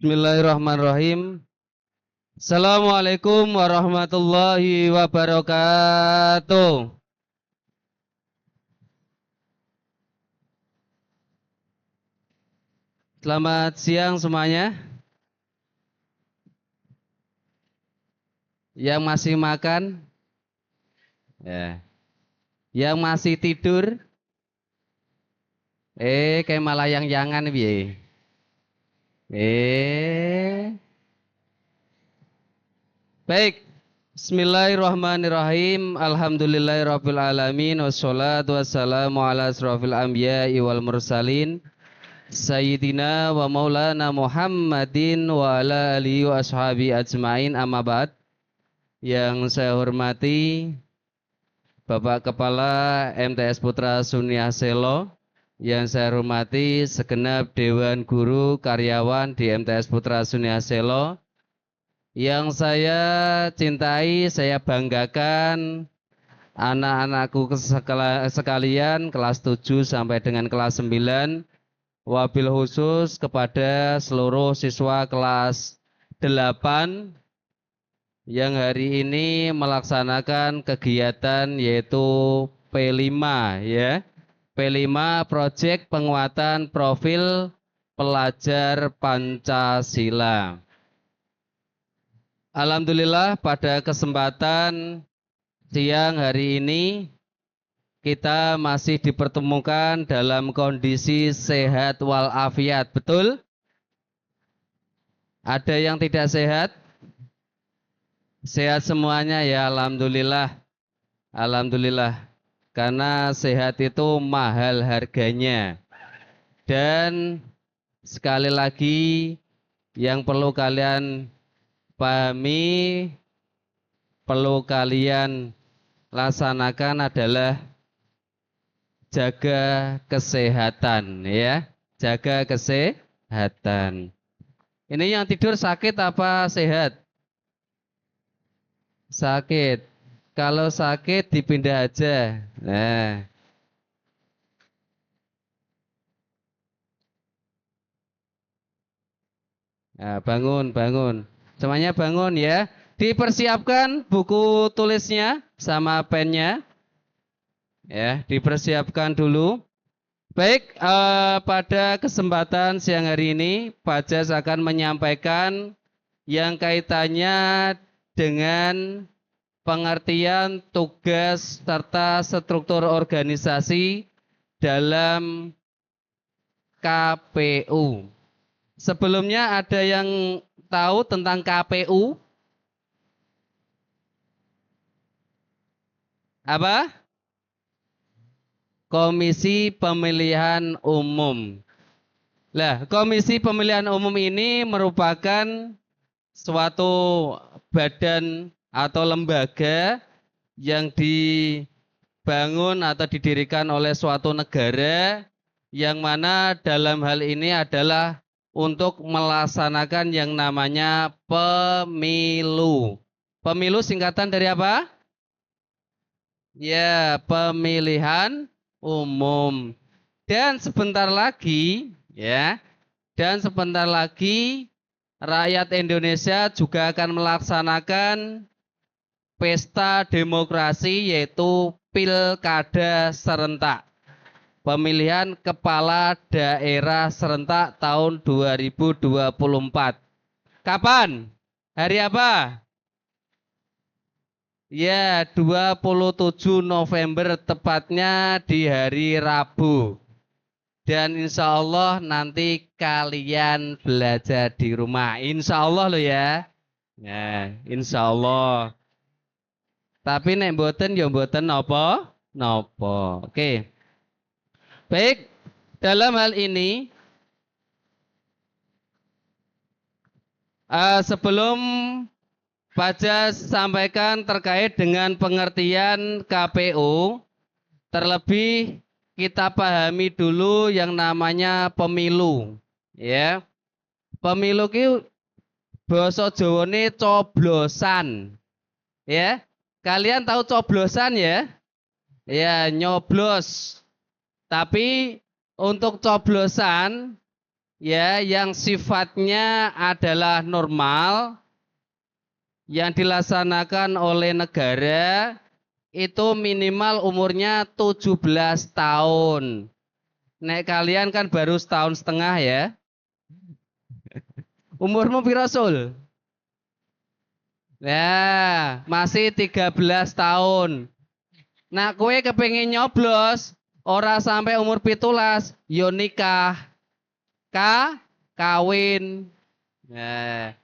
Bismillahirrahmanirrahim. Assalamualaikum warahmatullahi wabarakatuh. Selamat siang semuanya. Yang masih makan, ya. Yang masih tidur, kayak malah yang jangan piye. Baik. Bismillahirrahmanirrahim. Alhamdulillahirabbil alamin wassalatu wassalamu ala asrofil anbiya'i wal mursalin Sayyidina wa maulana Muhammadin wa ala alihi wa ashabi ajmain, amma ba'd. Yang saya hormati Bapak Kepala MTS Putra Sunia Selo, yang saya hormati segenap Dewan Guru Karyawan di MTS Putra Sunia Selo, yang saya cintai, saya banggakan, anak-anakku sekalian kelas 7 sampai dengan kelas 9, wabil khusus kepada seluruh siswa kelas 8 yang hari ini melaksanakan kegiatan yaitu P5 ya. P5 Proyek Penguatan Profil Pelajar Pancasila. Alhamdulillah pada kesempatan siang hari ini kita masih dipertemukan dalam kondisi sehat walafiat, betul? Ada yang tidak sehat? Sehat semuanya ya, alhamdulillah. Alhamdulillah. Karena sehat itu mahal harganya. Dan sekali lagi yang perlu kalian pahami, perlu kalian laksanakan adalah jaga kesehatan ya. Jaga kesehatan. Ini yang tidur sakit apa sehat? Sakit. Kalau sakit dipindah aja. Nah. Nah, bangun. Semuanya bangun ya. Dipersiapkan buku tulisnya sama pennya. Ya, dipersiapkan dulu. Baik, pada kesempatan siang hari ini Pak Jas akan menyampaikan yang kaitannya dengan pengertian tugas serta struktur organisasi dalam KPU. Sebelumnya ada yang tahu tentang KPU? Apa? Komisi Pemilihan Umum. Nah, Komisi Pemilihan Umum ini merupakan suatu badan atau lembaga yang dibangun atau didirikan oleh suatu negara yang mana dalam hal ini adalah untuk melaksanakan yang namanya pemilu. Pemilu singkatan dari apa? Ya, pemilihan umum. Dan sebentar lagi rakyat Indonesia juga akan melaksanakan pesta demokrasi yaitu pilkada serentak. Pemilihan kepala daerah serentak tahun 2024. Kapan? Hari apa? Ya, 27 November tepatnya di hari Rabu. Dan insya Allah nanti kalian belajar di rumah. Insya Allah loh ya. Ya, insya Allah. Tapi nek mboten ya mboten napa? Oke. Baik, dalam hal ini sebelum Pak Jas sampaikan terkait dengan pengertian KPU, terlebih kita pahami dulu yang namanya pemilu. Ya. Pemilu ki basa Jawane coblosan. Ya. Kalian tahu coblosan ya? Ya, nyoblos. Tapi untuk coblosan ya yang sifatnya adalah normal yang dilaksanakan oleh negara itu minimal umurnya 17 tahun. Nek kalian kan baru setahun setengah ya. Umurmu piro, Sul? Ya, masih 13 tahun. Nah, kue kepengen nyoblos, ora sampai umur 17, yo nikah. Kawin. Nah,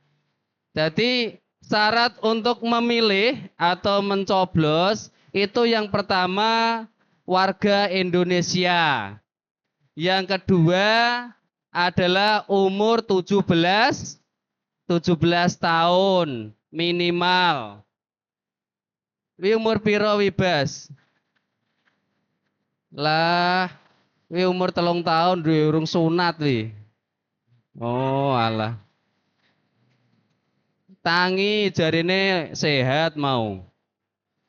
jadi syarat untuk memilih atau mencoblos itu yang pertama warga Indonesia. Yang kedua adalah umur 17 tahun minimal. Wi umur piro Wibas? Lah, wi umur 3 tahun urung sunat wi. Oh, alah. Tangi jarine sehat mau.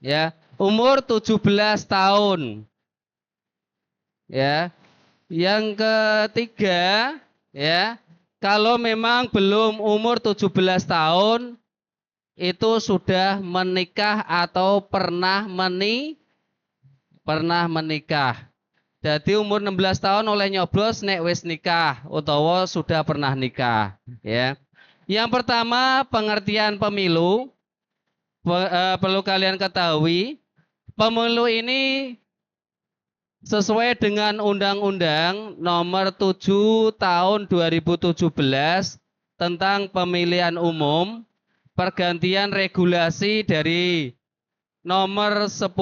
Ya, umur 17 tahun. Ya. Yang ketiga, ya, kalau memang belum umur 17 tahun itu sudah menikah atau pernah menikah. Jadi umur 16 tahun oleh nyoblos nek wis nikah utawa sudah pernah nikah, ya. Yang pertama, pengertian pemilu. Perlu kalian ketahui, pemilu ini sesuai dengan Undang-Undang Nomor 7 Tahun 2017 tentang pemilihan umum, pergantian regulasi dari Nomor 10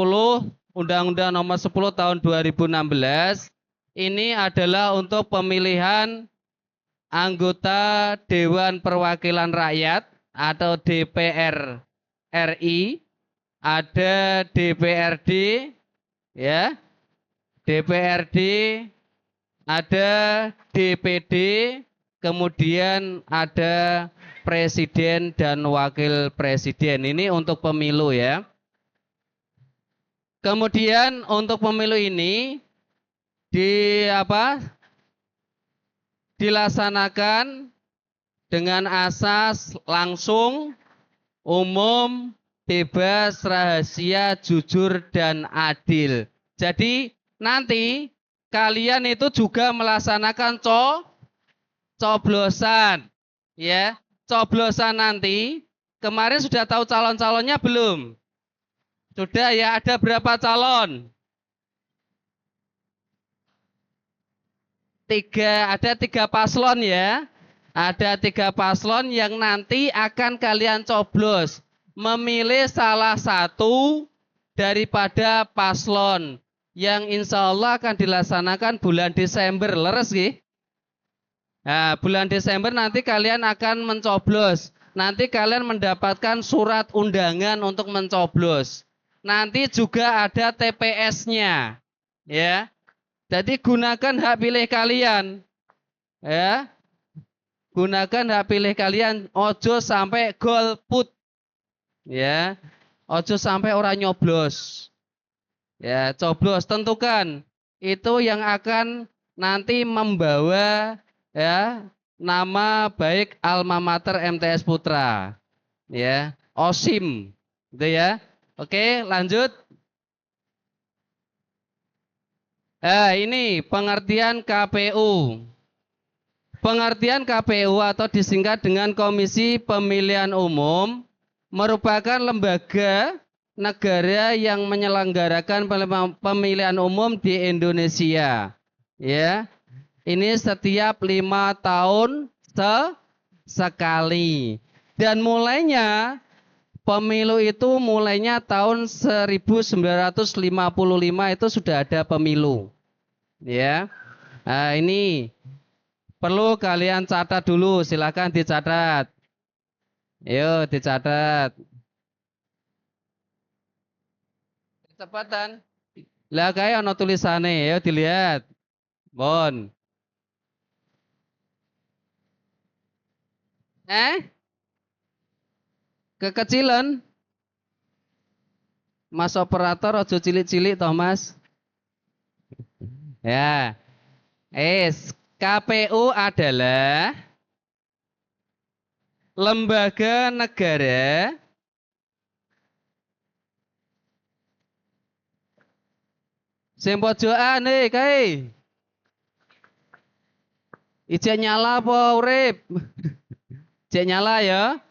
Undang-Undang Nomor 10 Tahun 2016 ini adalah untuk pemilihan anggota Dewan Perwakilan Rakyat atau DPR RI, ada DPRD, ya, DPRD, ada DPD, kemudian ada presiden dan wakil presiden. Ini untuk pemilu ya. Kemudian untuk pemilu ini dilaksanakan dengan asas langsung, umum, bebas, rahasia, jujur, dan adil. Jadi nanti kalian itu juga melaksanakan coblosan, ya. Coblosan nanti kemarin sudah tahu calon-calonnya belum? Sudah ya, ada berapa calon? Ada tiga paslon ya. Ada 3 paslon yang nanti akan kalian coblos. Memilih salah satu daripada paslon yang insya Allah akan dilaksanakan bulan Desember. Leres nggih? Nah, bulan Desember nanti kalian akan mencoblos. Nanti kalian mendapatkan surat undangan untuk mencoblos. Nanti juga ada TPS-nya. Ya. Jadi gunakan hak pilih kalian. Ya. Gunakan hak pilih kalian, ojo sampai golput. Ya. Ojo sampai orang nyoblos. Ya, coblos tentukan itu yang akan nanti membawa ya nama baik alma mater MTS Putra. Ya, OSIM. Gitu ya. Oke, lanjut. Ini pengertian KPU. Pengertian KPU atau disingkat dengan Komisi Pemilihan Umum merupakan lembaga negara yang menyelenggarakan pemilihan umum di Indonesia. Ya, ini setiap 5 tahun sekali. Dan pemilu itu mulainya tahun 1955 itu sudah ada pemilu. Ya, nah, ini perlu kalian catat dulu, silakan dicatat. Yuk dicatat. Kecepatan. Lah kayak ono tulisannya, yuk dilihat. Bon. Kekecilan. Mas operator ojo cilik-cilik toh Mas. Ya. KPU adalah lembaga negara sing pojokan kae. Ijek nyala apa urip? Ijek nyala ya.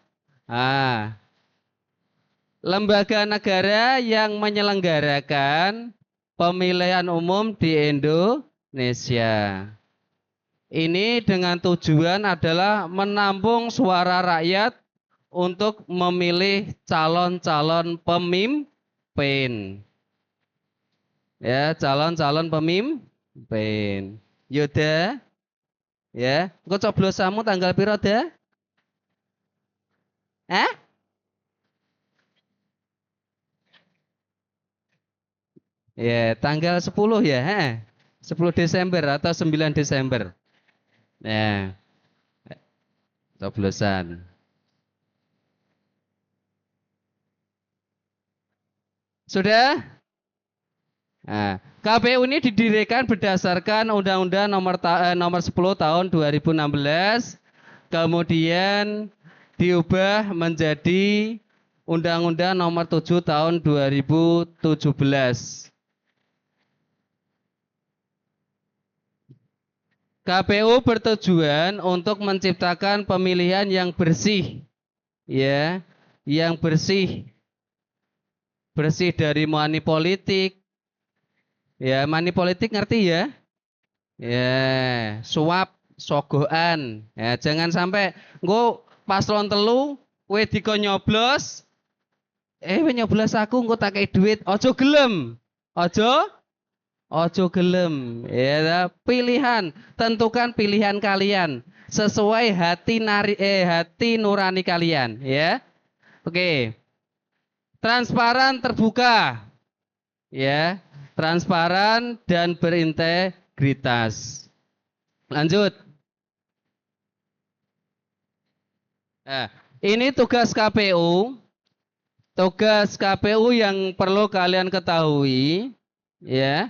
Lembaga negara yang menyelenggarakan pemilihan umum di Indonesia. Ini dengan tujuan adalah menampung suara rakyat untuk memilih calon-calon pemimpin. Ya, calon-calon pemimpin. Yuda. Ya, engko coblosamu tanggal piro, Da? Ya, tanggal 10 ya, 10 Desember atau 9 Desember. Ya, coblosan. Sudah? Nah, KPU ini didirikan berdasarkan Undang-Undang nomor 10 tahun 2016, kemudian diubah menjadi Undang-Undang nomor 7 tahun 2017. KPU bertujuan untuk menciptakan pemilihan yang bersih, ya, yang bersih dari money politik. Ya, money politik ngerti ya? Ya, suap, sogokan. Ya, jangan sampai engko paslon telu kowe dikon nyoblos, nyoblos aku engko tak kei duit, ojo gelem. Ojo gelem. Ya, pilihan, tentukan pilihan kalian sesuai hati nurani kalian, ya. Oke. Transparan, terbuka. Ya. Transparan dan berintegritas. Lanjut. Nah, ini tugas KPU. Tugas KPU yang perlu kalian ketahui, ya.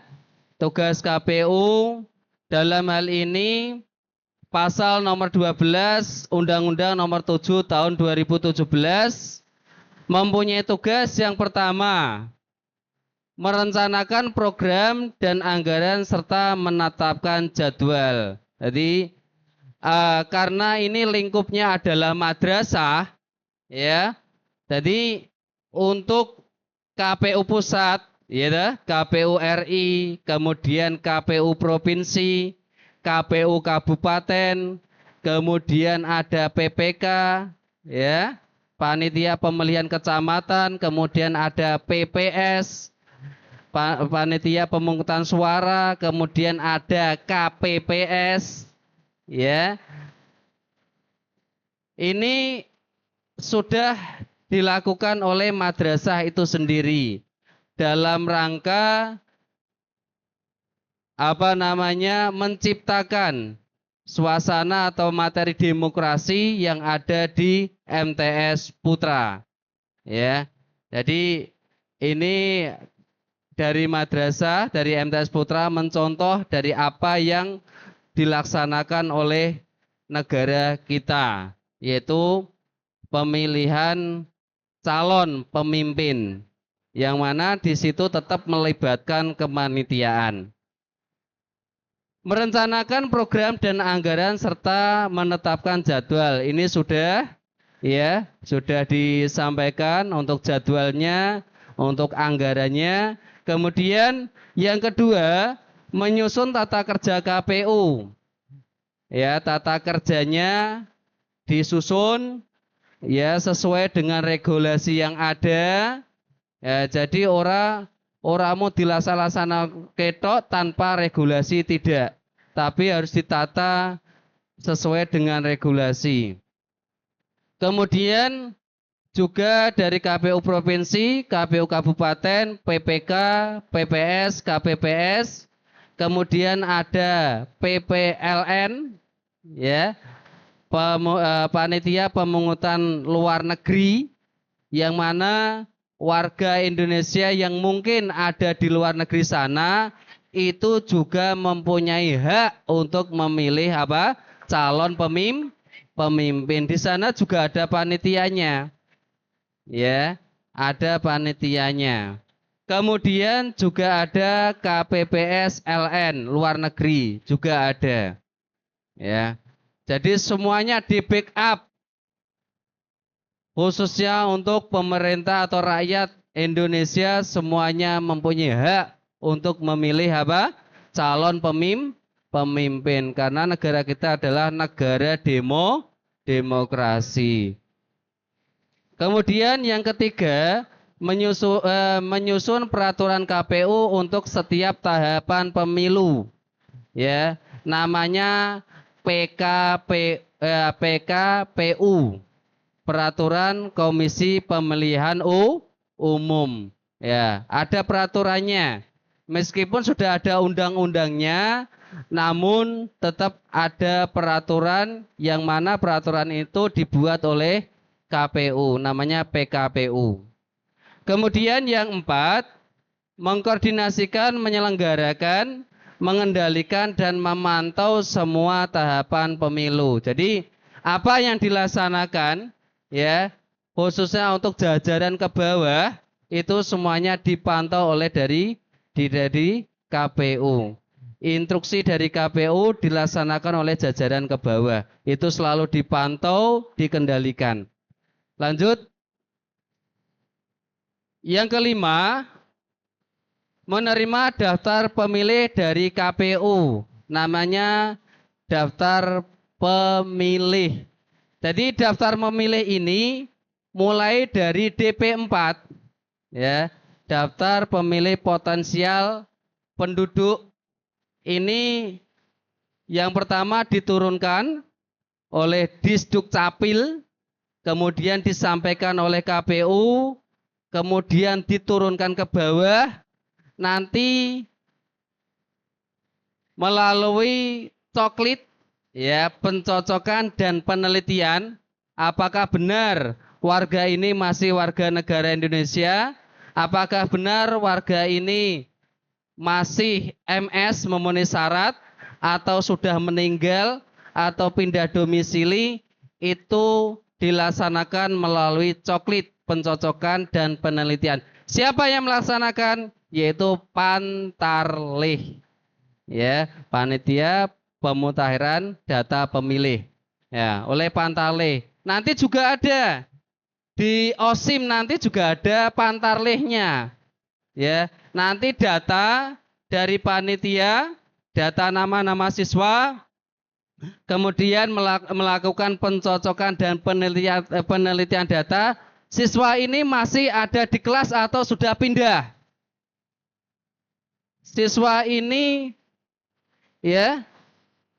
Tugas KPU dalam hal ini pasal nomor 12 Undang-Undang nomor 7 tahun 2017 mempunyai tugas yang pertama, merencanakan program dan anggaran serta menetapkan jadwal. Jadi karena ini lingkupnya adalah madrasah, ya. Jadi untuk KPU pusat, ya, KPU RI, kemudian KPU provinsi, KPU kabupaten, kemudian ada PPK, ya, panitia pemilihan kecamatan, kemudian ada PPS, panitia pemungutan suara, kemudian ada KPPS, ya. Ini sudah dilakukan oleh madrasah itu sendiri dalam rangka menciptakan suasana atau materi demokrasi yang ada di MTS Putra, ya. Jadi ini dari madrasah, dari MTS Putra mencontoh dari apa yang dilaksanakan oleh negara kita, yaitu pemilihan calon pemimpin, yang mana di situ tetap melibatkan kepanitiaan. Merencanakan program dan anggaran serta menetapkan jadwal. Ini sudah, ya, sudah disampaikan untuk jadwalnya, untuk anggarannya. Kemudian yang kedua, menyusun tata kerja KPU. Ya, tata kerjanya disusun, ya, sesuai dengan regulasi yang ada. Ya, jadi ora mau dilaksanakan ketok tanpa regulasi, tidak. Tapi harus ditata sesuai dengan regulasi. Kemudian juga dari KPU provinsi, KPU kabupaten, PPK, PPS, KPPS, kemudian ada PPLN, ya, panitia pemungutan luar negeri, yang mana warga Indonesia yang mungkin ada di luar negeri sana itu juga mempunyai hak untuk memilih apa? Calon pemimpin. Di sana juga ada panitianya. Ya, ada panitianya. Kemudian juga ada KPPS LN luar negeri juga ada. Ya. Jadi semuanya di backup khususnya untuk pemerintah atau rakyat Indonesia semuanya mempunyai hak untuk memilih apa? Calon pemimpin karena negara kita adalah negara demokrasi. Kemudian yang ketiga, menyusun peraturan KPU untuk setiap tahapan pemilu. Ya, namanya PKPU. Peraturan Komisi Pemilihan Umum. Ya, ada peraturannya. Meskipun sudah ada undang-undangnya, namun tetap ada peraturan yang mana peraturan itu dibuat oleh KPU, namanya PKPU. Kemudian yang 4, mengkoordinasikan, menyelenggarakan, mengendalikan dan memantau semua tahapan pemilu. Jadi apa yang dilaksanakan ya, khususnya untuk jajaran ke bawah itu semuanya dipantau oleh dari KPU. Instruksi dari KPU dilaksanakan oleh jajaran ke bawah. Itu selalu dipantau, dikendalikan. Lanjut. Yang kelima, menerima daftar pemilih dari KPU. Namanya daftar pemilih. Jadi daftar pemilih ini mulai dari DP4 ya, daftar pemilih potensial penduduk ini yang pertama diturunkan oleh Disdukcapil, kemudian disampaikan oleh KPU, kemudian diturunkan ke bawah, nanti melalui coklit ya, pencocokan dan penelitian apakah benar warga ini masih warga negara Indonesia, apakah benar warga ini masih MS memenuhi syarat atau sudah meninggal atau pindah domisili, itu dilaksanakan melalui coklit, pencocokan dan penelitian. Siapa yang melaksanakan? Yaitu Pantarlih. Ya, panitia pemutakhiran data pemilih. Ya, oleh Pantarlih. Nanti juga ada di OSIM, nanti juga ada Pantarlihnya. Ya, nanti data dari panitia, data nama-nama siswa, kemudian melakukan pencocokan dan penelitian data. Siswa ini masih ada di kelas atau sudah pindah? Siswa ini ya,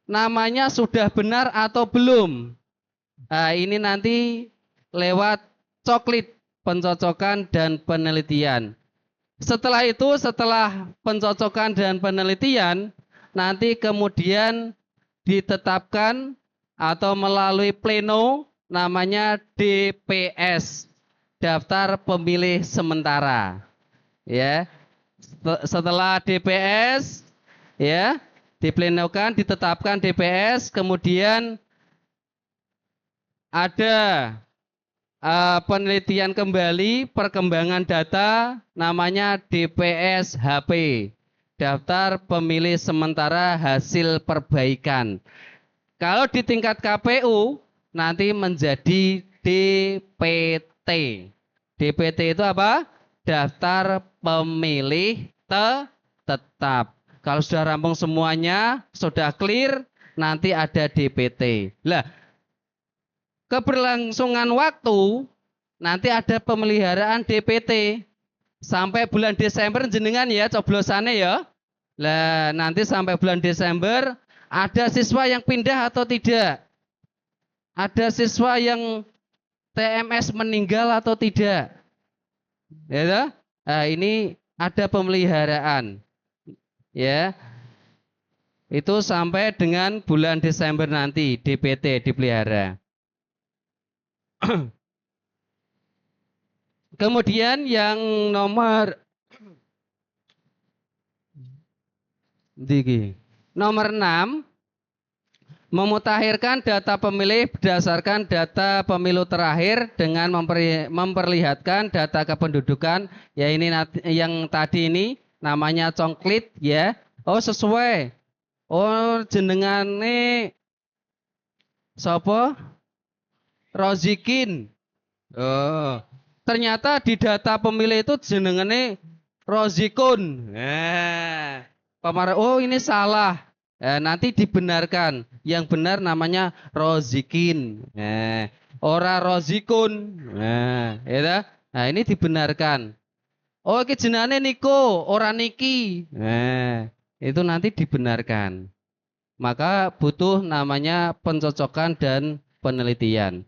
namanya sudah benar atau belum? Nah, ini nanti lewat coklit, pencocokan dan penelitian. Setelah itu, setelah pencocokan dan penelitian, nanti kemudian ditetapkan atau melalui pleno, namanya DPS, daftar pemilih sementara. Ya, setelah DPS, ya, diplenokan, ditetapkan DPS, kemudian ada penelitian kembali, perkembangan data, namanya DPS HP, daftar pemilih sementara hasil perbaikan. Kalau di tingkat KPU nanti menjadi DPT. DPT itu apa? Daftar pemilih tetap. Kalau sudah rampung semuanya, sudah clear, nanti ada DPT. Lah, keberlangsungan waktu nanti ada pemeliharaan DPT sampai bulan Desember jenengan ya coblosannya ya. Lah nanti sampai bulan Desember ada siswa yang pindah atau tidak? Ada siswa yang TMS meninggal atau tidak? Ya, nah, ini ada pemeliharaan. Ya. Itu sampai dengan bulan Desember nanti DPT dipelihara. Kemudian yang nomor Diki. Nomor 6, memutakhirkan data pemilih berdasarkan data pemilu terakhir dengan memperlihatkan data kependudukan. Ya ini yang tadi ini namanya congklit ya. Oh sesuai. Oh jenengane sapa? Rozikin. Oh. Ternyata di data pemilih itu jenengane Rozikun. Oh ini salah. Nanti dibenarkan. Yang benar namanya Rozikin. Ora Rozikun. Ya. Nah ini dibenarkan. Oh ini jenengane Niko, ora Niki. Itu nanti dibenarkan. Maka butuh namanya pencocokan dan penelitian.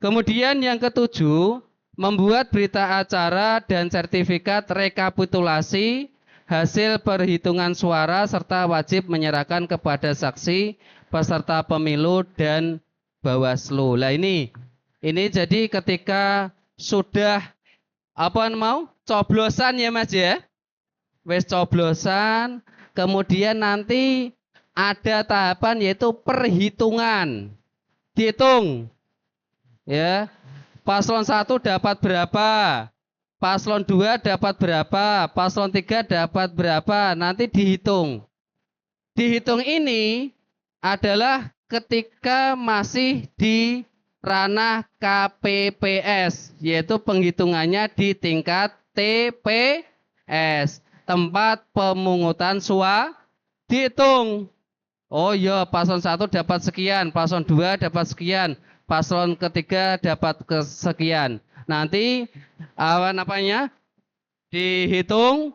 Kemudian yang ketujuh, membuat berita acara dan sertifikat rekapitulasi hasil perhitungan suara serta wajib menyerahkan kepada saksi peserta pemilu dan Bawaslu. Lah ini jadi ketika sudah coblosan ya Mas ya. Wes coblosan, kemudian nanti ada tahapan yaitu perhitungan. Dihitung. Ya. Paslon 1 dapat berapa? Paslon 2 dapat berapa? Paslon 3 dapat berapa? Nanti dihitung. Dihitung ini adalah ketika masih di ranah KPPS, yaitu penghitungannya di tingkat TPS, tempat pemungutan suara. Dihitung. Oh iya, paslon 1 dapat sekian, paslon 2 dapat sekian, paslon ketiga dapat kesekian. Nanti dihitung,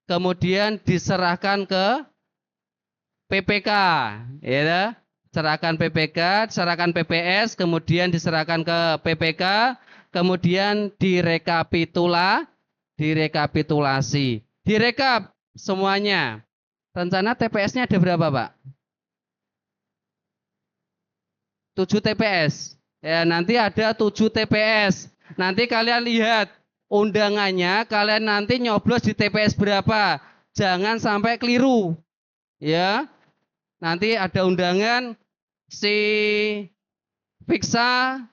kemudian diserahkan ke PPK, ya, serahkan PPK, serahkan PPS, kemudian diserahkan ke PPK, kemudian direkapitulasi, direkap semuanya. Rencana TPS-nya ada berapa, Pak? 7 TPS. Ya, nanti ada 7 TPS. Nanti kalian lihat undangannya, kalian nanti nyoblos di TPS berapa. Jangan sampai keliru. Ya. Nanti ada undangan si Fiksa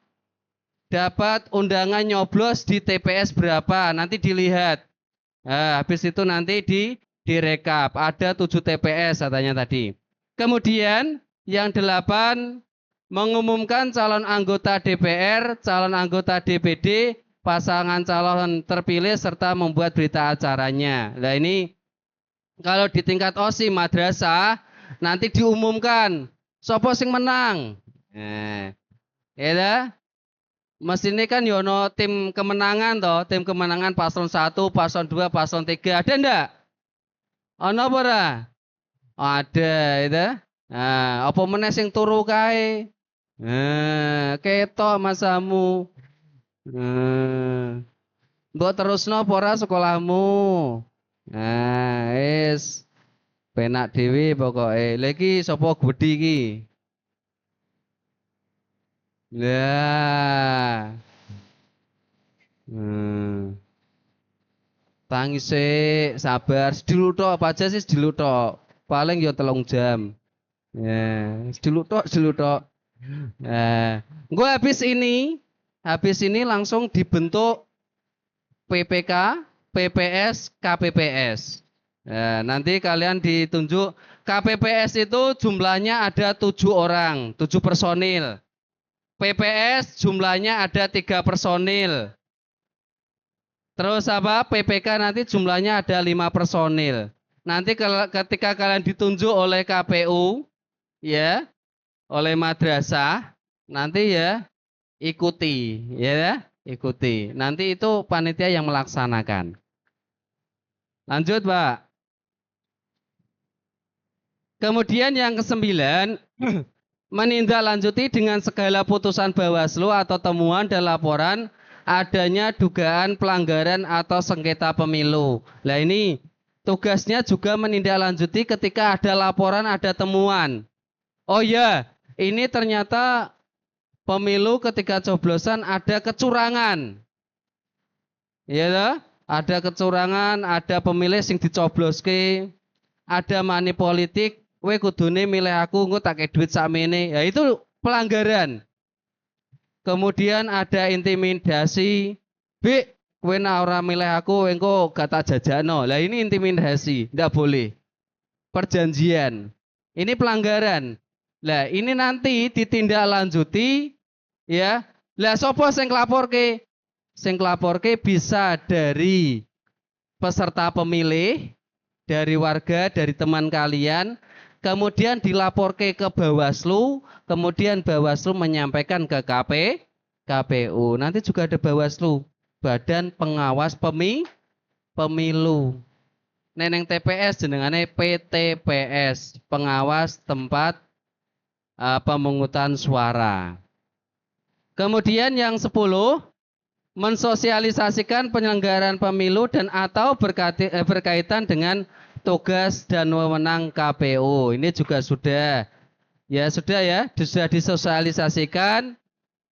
dapat undangan nyoblos di TPS berapa. Nanti dilihat. Nah, habis itu nanti direkap. Ada 7 TPS katanya tadi. Kemudian yang 8, mengumumkan calon anggota DPR, calon anggota DPD, pasangan calon terpilih serta membuat berita acaranya. Nah ini kalau di tingkat OSI madrasah nanti diumumkan sopo sing menang. Ya, mestinya kan yono tim kemenangan toh, tim kemenangan paslon 1, paslon 2, paslon 3. Ada ndak? Ono apa ora? Ada itu. Nah, apa meneh sing turu kae? Ketok masamu. Mbok terusno apa ora sekolahmu? Wis penak dhewe pokoke. Lha iki sapa gedhi iki? Lah. Tangi sik, sabar, sedulu tok, apa aja sih sedulu tok. Paling ya 3 jam. Ya, sedulu tok. Nah, gue habis ini langsung dibentuk PPK, PPS, KPPS. Nah, nanti kalian ditunjuk. KPPS itu jumlahnya ada 7 orang, 7 personil. PPS jumlahnya ada 3 personil. Terus PPK nanti jumlahnya ada 5 personil. Nanti ketika kalian ditunjuk oleh KPU, ya, oleh madrasah, nanti ya ikuti. Nanti itu panitia yang melaksanakan. Lanjut, Pak. Kemudian yang ke-9, menindaklanjuti dengan segala putusan Bawaslu atau temuan dan laporan adanya dugaan pelanggaran atau sengketa pemilu. Nah ini tugasnya juga menindaklanjuti ketika ada laporan, ada temuan. Oh ya, ini ternyata pemilu ketika coblosan ada kecurangan. Ya, ada kecurangan, ada pemilih yang dicobloske. ada money politik, kowe kudune milih aku engko tak kei duit sakmene. Ya itu pelanggaran. Kemudian ada intimidasi. B, kowe nek ora milih aku engko gak tak jajakno. Lah ini intimidasi, ndak boleh. Perjanjian. Ini pelanggaran. Lah ini nanti ditindaklanjuti ya. Lah sapa sing nglaporke? Sing nglaporke bisa dari peserta pemilih, dari warga, dari teman kalian, kemudian dilaporke ke Bawaslu, kemudian Bawaslu menyampaikan ke KPU. Nanti juga ada Bawaslu, Badan Pengawas Pemilu. Neneng TPS jenengane PTPS, Pengawas Tempat Pemungutan Suara. Kemudian yang 10, mensosialisasikan penyelenggaraan pemilu dan atau berkaitan dengan tugas dan wewenang KPU. Ini juga sudah sudah disosialisasikan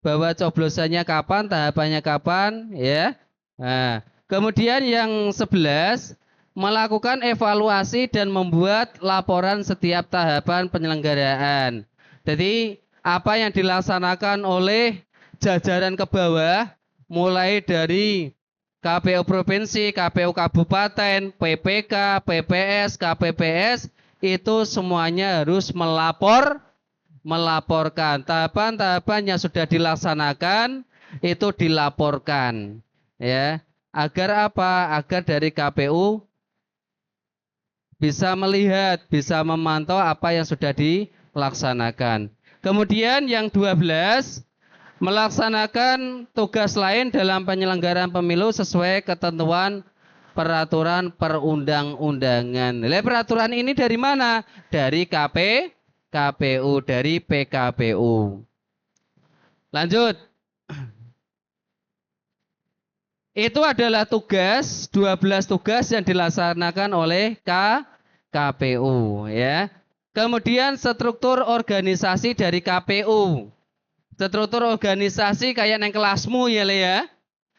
bahwa coblosannya kapan, tahapannya kapan, ya. Nah, kemudian yang 11, melakukan evaluasi dan membuat laporan setiap tahapan penyelenggaraan. Jadi apa yang dilaksanakan oleh jajaran ke bawah, mulai dari KPU Provinsi, KPU Kabupaten, PPK, PPS, KPPS, itu semuanya harus melaporkan. Tahapan-tahapan yang sudah dilaksanakan, itu dilaporkan. Ya, agar apa? Agar dari KPU bisa melihat, bisa memantau apa yang sudah dilaksanakan. Kemudian yang 12, melaksanakan tugas lain dalam penyelenggaraan pemilu sesuai ketentuan peraturan perundang-undangan. Peraturan ini dari mana? Dari KPU, dari PKPU. Lanjut. Itu adalah tugas, 12 tugas yang dilaksanakan oleh KPU, ya. Kemudian struktur organisasi dari KPU. Struktur organisasi kayak neng kelasmu ya Le ya.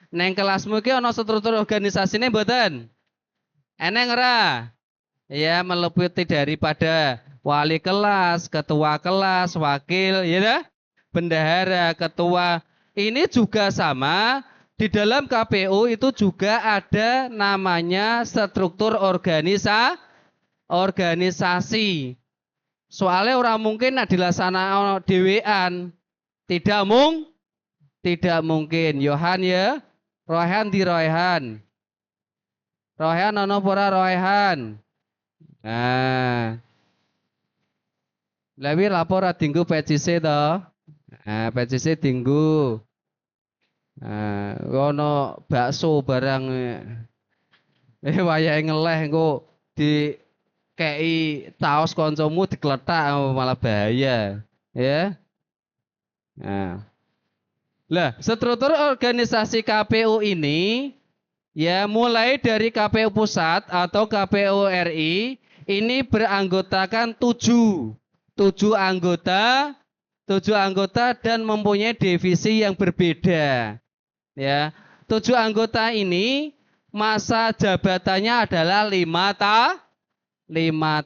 Neng kelasmu ki ana struktur organisasine mboten? Eneng ora? Ya, meliputi daripada wali kelas, ketua kelas, wakil, ya dah? Bendahara, ketua. Ini juga sama, di dalam KPU itu juga ada namanya struktur organisasi. Soalnya orang mungkin dilaksanakan dhewean. Tidak mungkin. Yohan ya. Royhan di Royhan. Royhan ana ora Royhan. Nah. Lewi lapor dinggo PCC to. Nah, PCC dinggo. Nah, ono bakso barang wayahe ngeleh engko di kei taos kancamu digletak malah bahaya, ya. Nah. Lah, struktur organisasi KPU ini ya mulai dari KPU Pusat atau KPU RI ini beranggotakan 7 anggota dan mempunyai divisi yang berbeda. Ya, 7 anggota ini masa jabatannya adalah 5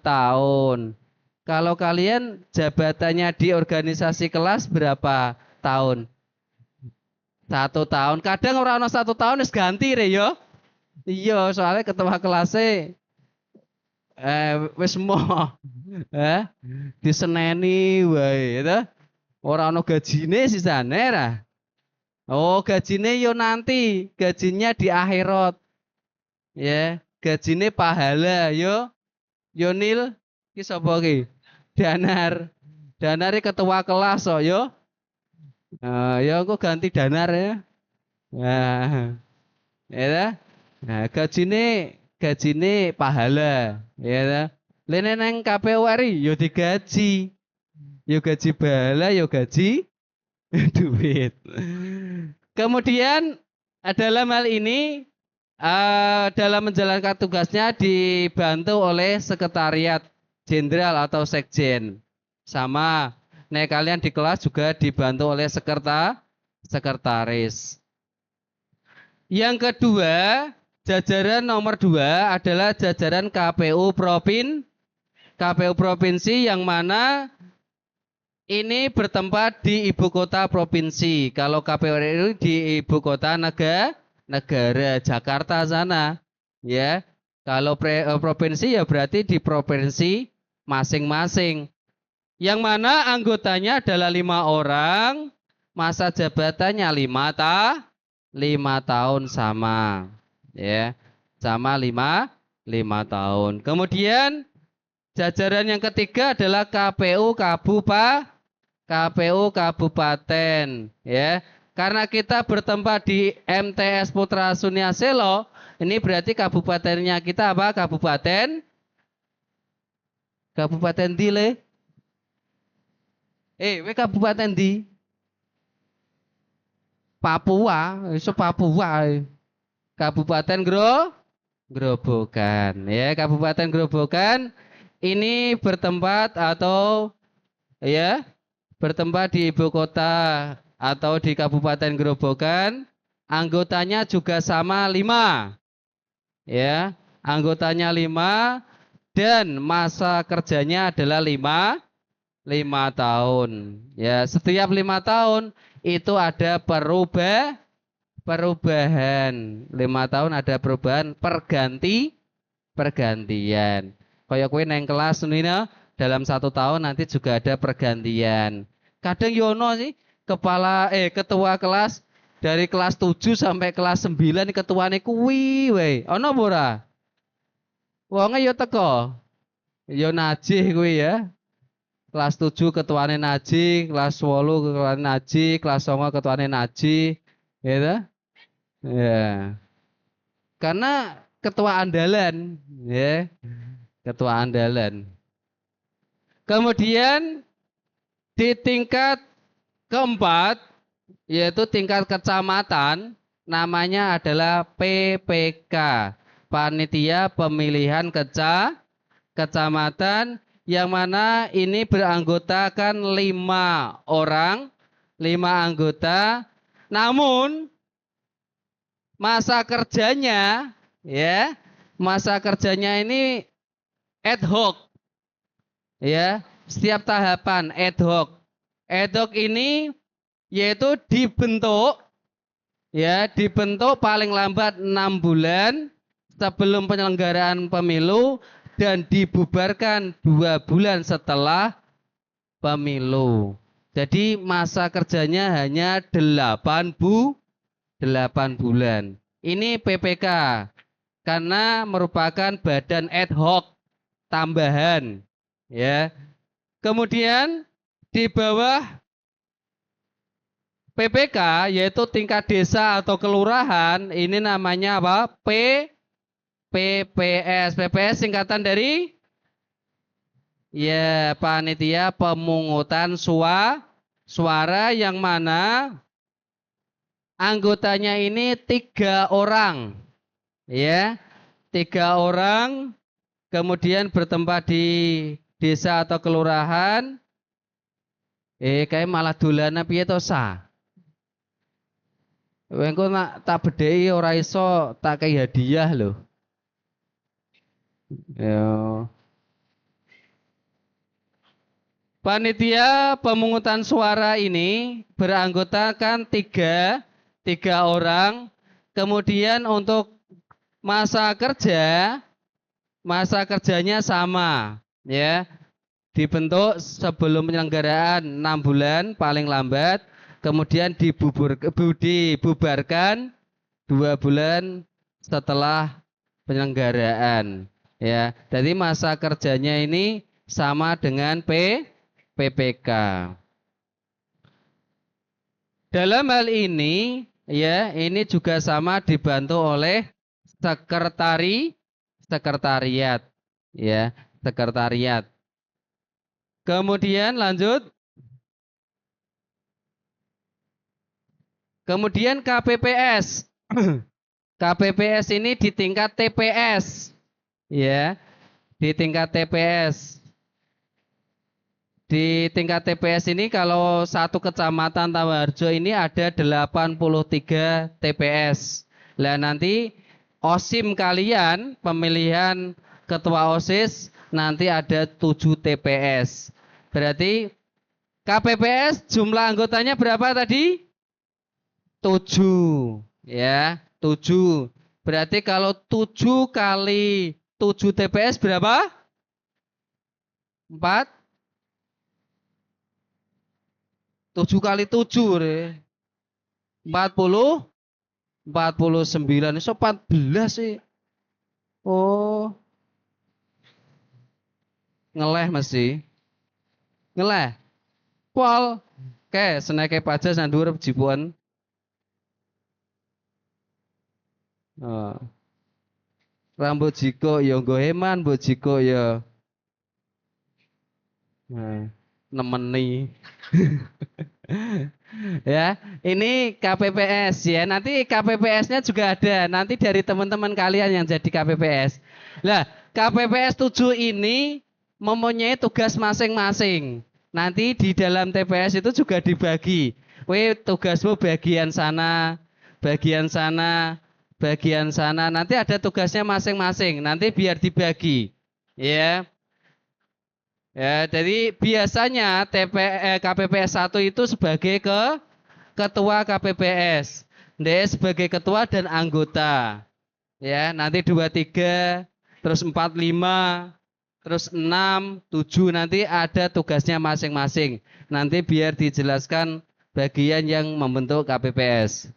tahun. Kalau kalian jabatannya di organisasi kelas berapa tahun? 1 tahun. Kadang orang 1 tahun wis ganti re yo. Iya, soalnya ketua kelasnya wis mau diseneni wae ya. Ora ono gajine sisane ra. Oh, gajine yo nanti, gajinya di akhirat. Ya, gajine pahala yo. Yonil ki sapa ki? Danar. Danare ketua kelas kok yo. Ya aku ganti danar ya. Nah, ya. Nah, gajine pahala, ya. Lene nang KPU RI yo digaji. Yo gaji pahala, yo gaji duit. Kemudian dalam hal ini dalam menjalankan tugasnya dibantu oleh sekretariat jenderal atau sekjen. Sama, nek kalian di kelas juga dibantu oleh sekretaris. Yang kedua, jajaran nomor 2 adalah jajaran KPU KPU provinsi yang mana ini bertempat di ibu kota provinsi. Kalau KPU RI di ibu kota negara Jakarta sana, ya. Kalau provinsi ya berarti di provinsi masing-masing. Yang mana anggotanya adalah 5 orang, masa jabatannya 5 tahun sama, ya, sama 5 tahun. Kemudian jajaran yang ketiga adalah KPU kabupaten, ya. Karena kita bertempat di MTS Putra Sunia Selo, ini berarti kabupatennya kita apa? Kabupaten Dile. Kabupaten di Papua, iso Papua. Kabupaten Grobogan, ya. Kabupaten Grobogan ini bertempat atau ya bertempat di ibu kota atau di Kabupaten Grobogan. Anggotanya juga sama 5, ya. Anggotanya 5 dan masa kerjanya adalah 5 tahun, ya. Setiap 5 tahun itu ada perubahan. 5 tahun ada perubahan pergantian. Kayak kowe neng kelas ini dalam 1 tahun nanti juga ada pergantian. Kadang yono sih ketua kelas dari kelas 7 sampai kelas 9 ketuane kuwi wae. Ono apa ora? Wonge yo teko. Yo najih kuwi ya. Kelas 7 ketuane Naji, kelas 8 ketuane Naji, kelas 9 ketuane Naji, gitu. Ya. Karena ketua andalan, ya. Ketua andalan. Kemudian di tingkat keempat, yaitu tingkat kecamatan, namanya adalah PPK, Panitia Pemilihan Kecamatan, yang mana ini beranggotakan 5 orang, 5 anggota. Namun masa kerjanya, ya, masa kerjanya ini ad hoc, ya. Setiap tahapan ad hoc. Ad hoc ini yaitu dibentuk, ya, dibentuk paling lambat 6 bulan sebelum penyelenggaraan pemilu dan dibubarkan 2 bulan setelah pemilu. Jadi masa kerjanya hanya 8 bulan. Ini PPK karena merupakan badan ad hoc tambahan, ya. Kemudian di bawah PPK yaitu tingkat desa atau kelurahan, ini namanya apa? PPS. PPS singkatan dari ya Panitia Pemungutan Suara, yang mana anggotanya ini 3 orang, ya, 3 orang. Kemudian bertempat di desa atau kelurahan. Kayak malah dolana piye to sa? Engko nak tak bedheki ora iso tak kei hadiah lho. Ya. Panitia pemungutan suara ini beranggotakan 3 orang. Kemudian untuk masa kerjanya sama, ya. Dibentuk sebelum penyelenggaraan 6 bulan paling lambat, kemudian dibubarkan 2 bulan setelah penyelenggaraan, ya. Jadi masa kerjanya ini sama dengan PPK. Dalam hal ini, ya, ini juga sama dibantu oleh sekretariat, ya, sekretariat. Kemudian lanjut. Kemudian KPPS. KPPS ini di tingkat TPS, ya, di tingkat TPS. Di tingkat TPS ini kalau satu kecamatan Tawarjo ini ada 83 TPS. Nah nanti OSIM kalian, pemilihan ketua OSIS nanti ada 7 TPS. Berarti KPPS jumlah anggotanya berapa tadi? 7. Ya, 7. Berarti kalau 7 kali 7 TPS berapa? 4. 7 kali 7. 40. 49. So 14 sih. Oh, ngeleh mesti. Ngeleh. Pol. Oke, seneke pajak sandur jipuan. Oh. Rambut jiko ya nggo heman, mbok jiko ya. Nah, nemeni. Ya, ini KPPS ya. Nanti KPPS-nya juga ada. Nanti dari teman-teman kalian yang jadi KPPS. Lah, KPPS 7 ini mempunyai tugas masing-masing. Nanti di dalam TPS itu juga dibagi. Weh, tugasmu bagian sana, bagian sana, bagian sana. Nanti ada tugasnya masing-masing. Nanti biar dibagi. Ya. Ya, jadi biasanya KPPS 1 itu sebagai ketua KPPS. Dia sebagai ketua dan anggota. Ya, nanti 2, 3, terus 4, 5, terus 6, 7 nanti ada tugasnya masing-masing. Nanti biar dijelaskan bagian yang membentuk KPPS.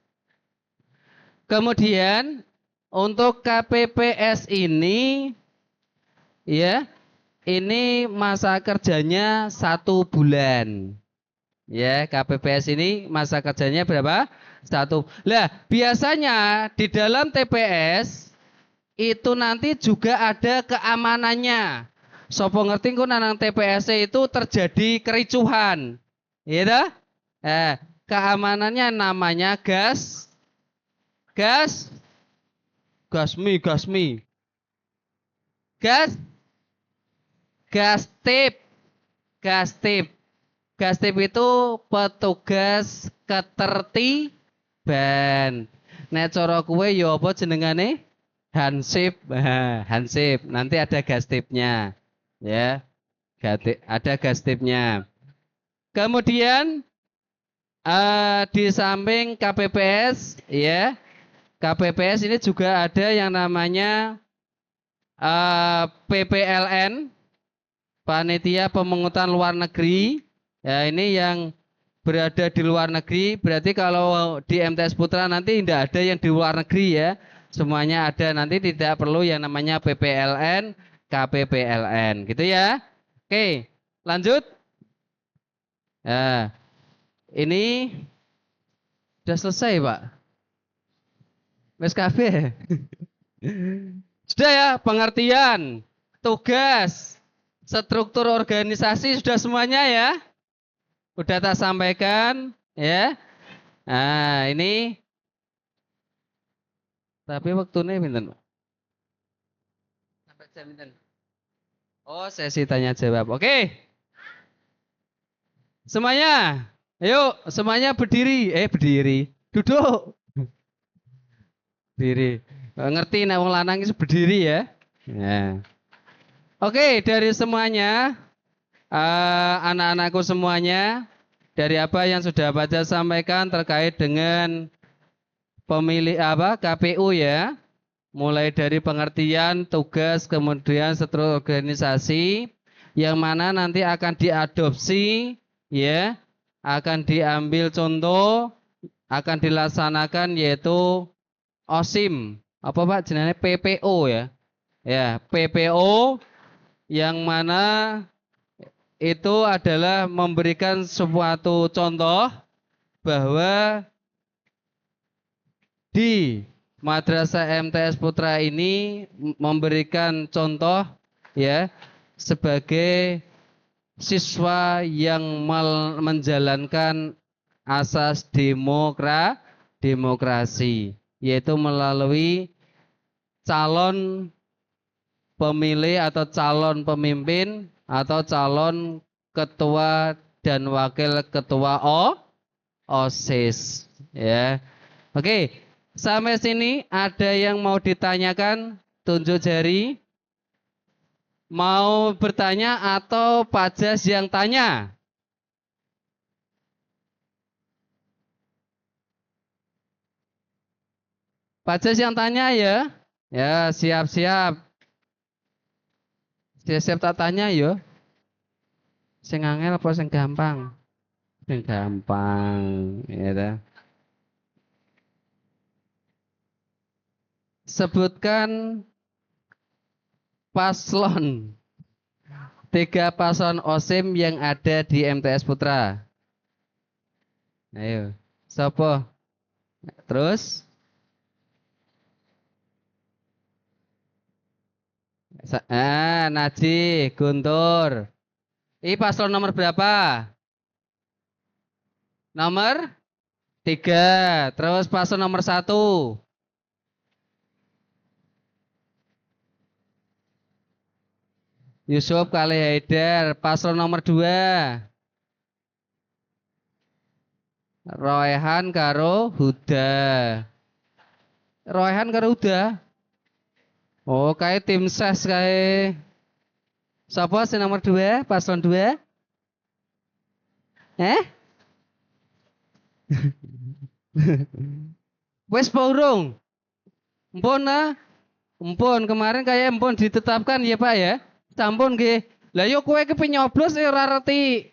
Kemudian untuk KPPS ini ya, ini masa kerjanya 1 bulan. Ya, KPPS ini masa kerjanya berapa? 1. Lah, biasanya di dalam TPS itu nanti juga ada keamanannya. Sopo ngerti ku nang TPS itu terjadi kericuhan. Iya dah? Keamanannya namanya gasmi. Gastip. Gastip itu petugas ketertiban. Nek cara kowe ya apa jenengane? Hansip. Hansip. Nanti ada gastipnya. Ya. Ada gastipnya. Kemudian di samping KPPS ya. KPPS ini juga ada yang namanya PPLN, Panitia Pemungutan Luar Negeri. Ya, ini yang berada di luar negeri. Berarti kalau di MTS Putra nanti tidak ada yang di luar negeri ya. Semuanya ada. Nanti tidak perlu yang namanya PPLN, KPPLN. Gitu ya. Oke, lanjut. Nah, ini sudah selesai, Pak. Wes kabeh. Sudah ya, pengertian, tugas, struktur organisasi sudah semuanya ya. Udah tak sampaikan ya. Nah, ini tapi waktunya pinten? Sampai jam pinten? Oh, sesi tanya jawab. Oke. Semuanya. Ayo, semuanya berdiri. Berdiri. Duduk. Berdiri. Ngerti nek wong lanang itu berdiri ya. Ya. Oke, dari semuanya anak-anakku semuanya, dari apa yang sudah Baca sampaikan terkait dengan pemilih KPU ya, mulai dari pengertian, tugas, kemudian struktur organisasi, yang mana nanti akan diadopsi ya, akan diambil contoh, akan dilaksanakan yaitu OSIM, apa Pak jenenge PPO ya. Ya, PPO yang mana itu adalah memberikan suatu contoh bahwa di Madrasah MTS Putra ini memberikan contoh ya sebagai siswa yang menjalankan asas demokrasi, yaitu melalui calon pemilih atau calon pemimpin atau calon ketua dan wakil ketua OSIS ya. Oke, sampai sini ada yang mau ditanyakan? Tunjuk jari. Mau bertanya atau Pak Jas yang tanya? Pak Jas yang tanya ya. Ya, siap-siap. Siap-siap tak tanya yo. Sing angel apa sing gampang? Sing gampang, ya dah. Sebutkan paslon. Tiga paslon OSIM yang ada di MTS Putra. Ayo. Sopo? Terus? Naji, Guntur. Ini paslon nomor berapa? Nomor 3. Terus paslon nomor 1. Yusuf kali Haidar. Paslon nomor 2. Royhan karo Huda. Royhan karo Huda. Oh, kayak tim ses kayak. Siapa sih nomor 2? Paslon 2? Eh? Wes paurung. Mpun ah. Mpun kemarin kayak mpun ditetapkan ya Pak ya. Sampun nggih. Lah yo kowe ki nyoblos ya ora ngerti.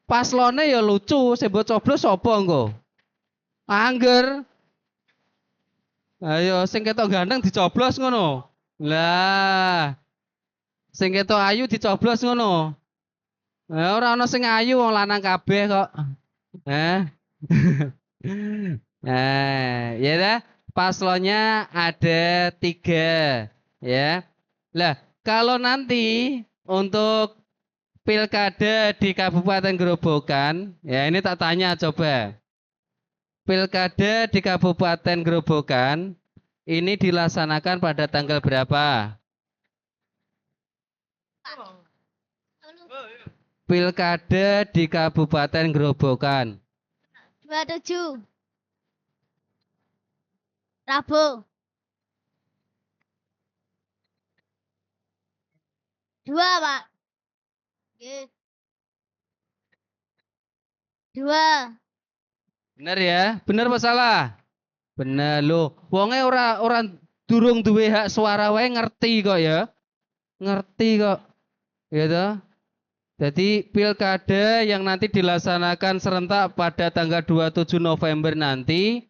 Paslone ya lucu, sing mbok coblos sapa engko? Angger. Ayo sing ketok ganteng dicoblos ngono. Lah, sing ketok ayu dicoblos ngono. Ora ana sing ayu wong lanang kabeh kok. Eh. Ya dah, paslonnya ada 3, ya. Lah, kalau nanti untuk pilkada di Kabupaten Grobogan, ya ini tak tanya coba. Pilkada di Kabupaten Grobogan ini dilaksanakan pada tanggal berapa? Pilkada di Kabupaten Grobogan. 27 Rabu 2 Pak. Nggih. 2. Bener ya? Bener apa salah? Bener loh. Wonge ora durung duwe hak suara wae ngerti kok ya. Ngerti kok. Gitu. Jadi pilkada yang nanti dilaksanakan serentak pada tanggal 27 November nanti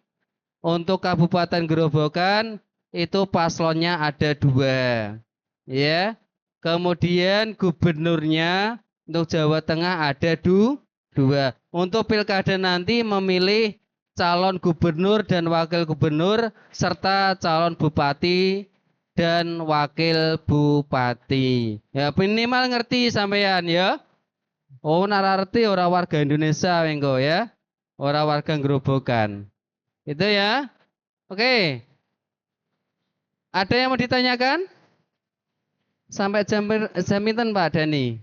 untuk Kabupaten Grobogan itu paslonnya ada 2. Ya. Kemudian gubernurnya untuk Jawa Tengah ada 2. Untuk pilkada nanti memilih calon gubernur dan wakil gubernur serta calon bupati dan wakil bupati. Ya minimal ngerti sampean ya. Oh nararti orang warga Indonesia engko ya. Orang warga Grobogan. Itu ya. Oke. Ada yang mau ditanyakan? Sampai jam pinten Pak Dani?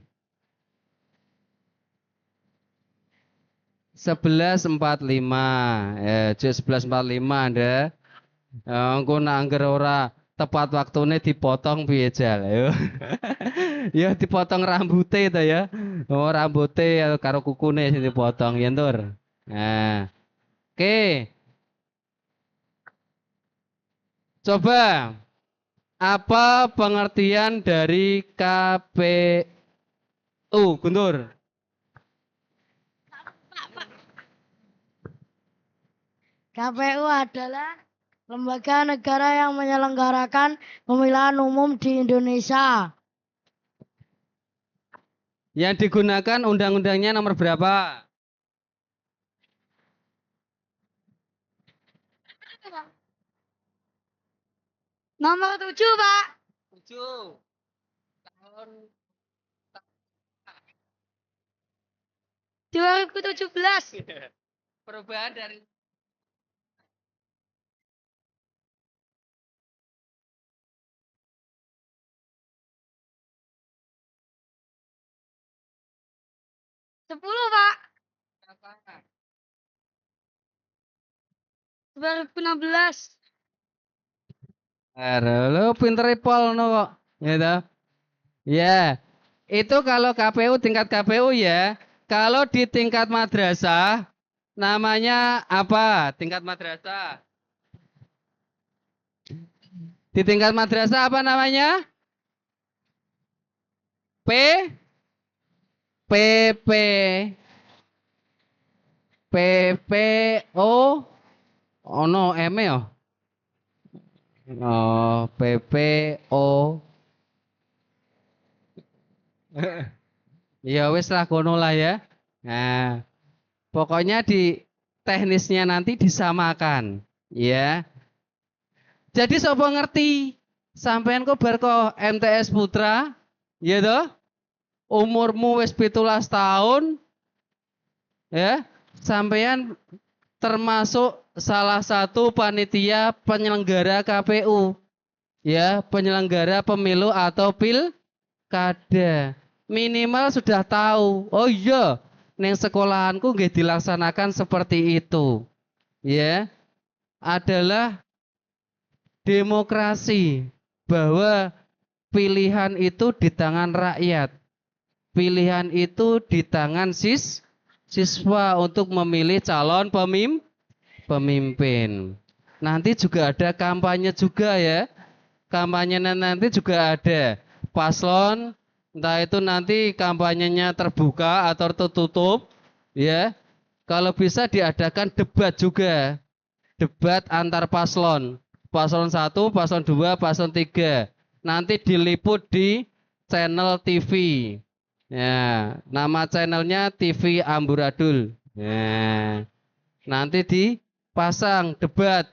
11.45. Jus 11.45 Anda. Engko nak angger ora tepat waktune dipotong piye jal. Ya dipotong rambute to ya. Oh rambute karo kukune sing dipotong ya Tur. Nah. Oke. Coba apa pengertian dari KPU, Guntur? KPU adalah lembaga negara yang menyelenggarakan pemilihan umum di Indonesia. Yang digunakan undang-undangnya nomor berapa? Nomor 7, Pak. 7. Tahun 2017. perubahan dari 10, Pak. apa? 2016. Lo pinter Pol no kok. Gitu. Ya, itu kalau KPU tingkat KPU ya. Kalau di tingkat madrasah namanya apa? Tingkat madrasah. Di tingkat madrasah apa namanya? P P P P P O ono M ya? Oh, P P O. Ya wis lah kono lah ya. Nah, pokoknya di teknisnya nanti disamakan, ya. Jadi sapa ngerti? Sampean kok bar kok MTS Putra, ya toh? Umurmu wis 17 tahun, ya. Sampean termasuk salah satu panitia penyelenggara KPU, ya, penyelenggara pemilu atau pilkada. Minimal sudah tahu. Oh iya, neng sekolahanku nggih dilaksanakan seperti itu. Ya, adalah demokrasi bahwa pilihan itu di tangan rakyat. Pilihan itu di tangan siswa untuk memilih calon pemimpin. Nanti juga ada kampanye juga ya. Kampanye nanti juga ada paslon, entah itu nanti kampanyenya terbuka atau tertutup, ya. Kalau bisa diadakan debat juga, debat antar paslon, paslon 1, paslon 2, paslon 3. Nanti diliput di channel TV. Ya, nama channelnya TV Amburadul. Ya, nanti dipasang debat.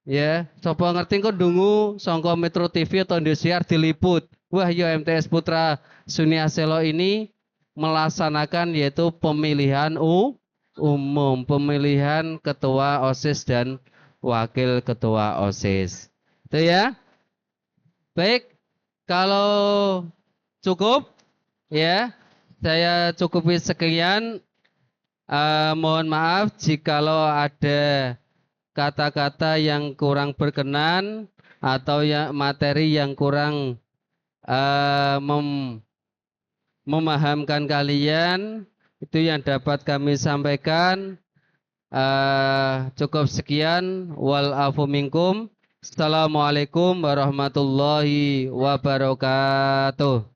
Ya, coba ngerti kok dungu songko Metro TV atau Indosiar diliput. Wah, yo MTS Putra Sunia Selo ini melaksanakan yaitu pemilihan umum, pemilihan ketua OSIS dan wakil ketua OSIS. Itu ya. Baik, kalau cukup ya, saya cukupi sekian. Mohon maaf jikalau ada kata-kata yang kurang berkenan atau ya materi yang kurang memahamkan kalian, itu yang dapat kami sampaikan. Cukup sekian. Wal afu minkum. Assalamualaikum warahmatullahi wabarakatuh.